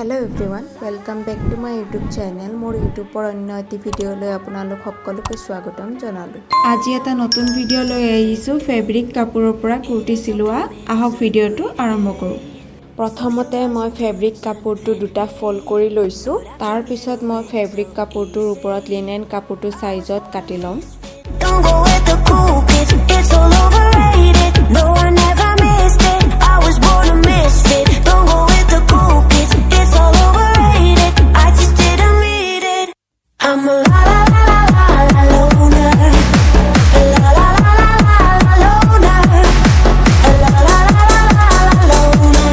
Hello everyone, welcome back to my YouTube channel. More YouTube por onno eti video loi apunalok hokkoloke swagotam janalu. Aji eta notun video loi aisu fabric kapuror pora kurti silua ahok video tu arambho koru. Prothomote moi fabric kapur tu duta fold kori loisu. Tar pisot moi fabric kapur tur uporot linen kapur tu size ot kati lom. Don't go with the cool kids, it's all overrated. No, I never missed it. I was born a misfit. Don't go with the cool kids, it's all overrated. I just didn't meet it. I'm a la la la la la la loner. A la la la la la la loner. A la la la la la la loner.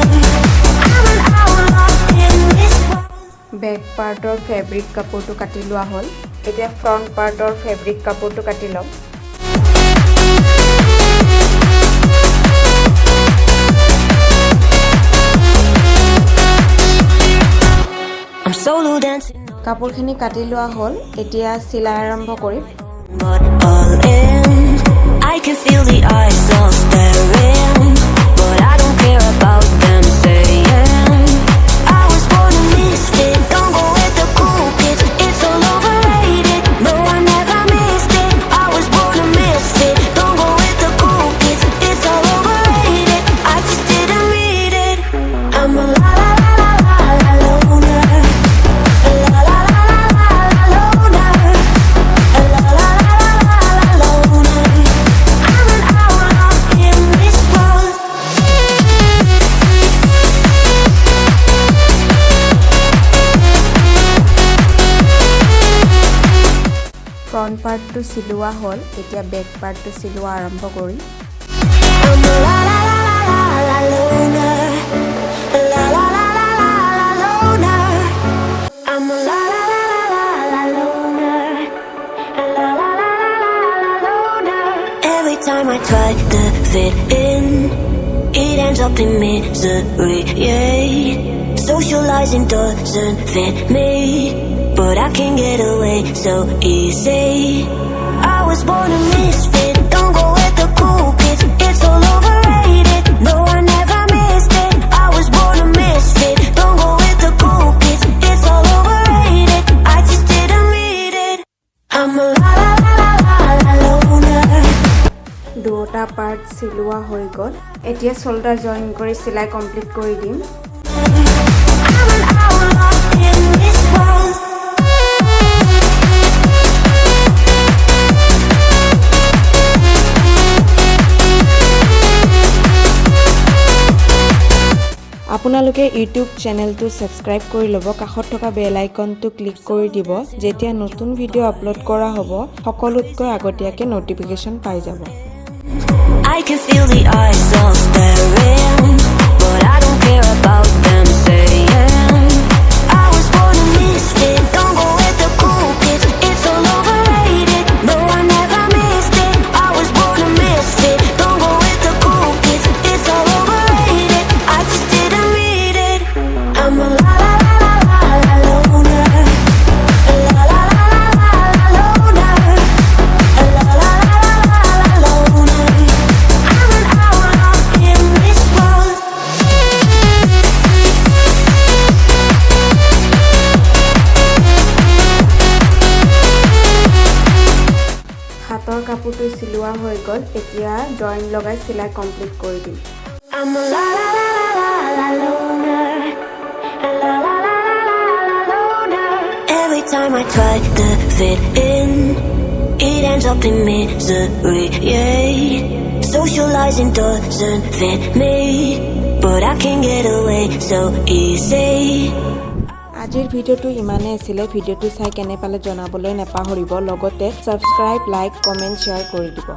I'm an outlaw in this world. Back part or fabric kapur tu kati lua hol. এতিয়া front part or fabric কাপড়টো কাটি লম I'm solo dancing কাপড়খিনি কাটি লোৱা হল এতিয়া চিলাই আৰম্ভ কৰিম but all in I can feel the eyes all staring but I don't care about them saying I was born a misfit don't go with the cool kids it's all over no, I never missed it. I was born a misfit. Don't go with the cool kids. It's all overrated. I just didn't read it. I'm a la la la la la la loner. A la la la la la la loner. A la la la la la la loner. I'm an outlaw in this world. front part to silua hol এতিয়া back part to silua আৰম্ভ কৰি I'm a la la la la la loner. A la la la la la la loner. I'm a la la la la la loner. A la la la la la loner. Every time I try to fit in, it ends up in misery. Yeah, socializing doesn't fit me. But I can get away so easy. I was born a misfit. Don't go with the cool kids. It's all overrated. No, I never missed it. I was born a misfit. Don't go with the cool kids. It's all overrated. I just didn't read it. I'm a la la la la la la loner. দুটা part silua হৈ গল এতিয়া shoulder join কৰি চিলাই complete কৰি দিম I'm an outlaw in this world. আপোনালোকে YouTube চেনেলটো subscribe কৰি ল'ব কাষত থকা বেল আইকনটো ক্লিক কৰি দিব যেতিয়া নতুন ভিডিও আপলোড কৰা হ'ব সকলোতকৈ আগতীয়াকে নোটিফিকেশন পাই যাব I can feel the eyes all staring but I don't care about them saying I was born a misfit don't go with the cool kids it's all overrated no I never missed it I was born a misfit don't go with the cool kids it's all overrated I just didn't read it I'm a la la la la la la loner a la la la la la la loner a la la la la la la loner I'm an outlaw in this world হাতৰ কাপোৰটো চিলোৱা হৈ গল এতিয়া join লগাই চিলাই complete কৰি দিম I'm a la la la la la la loner. A la la la la la la loner. Every time I try to fit in, it ends up in misery. Yeah, socializing doesn't fit me, but I can get away so easy. আজিৰ ভিডিওটো ইমানে আছিল ভিডিওটো চাই কেনে পালে জনাবলৈ নেপাহৰিব লগতে সাবস্ক্ৰাইব লাইক কমেন্ট শেয়াৰ কৰি দিব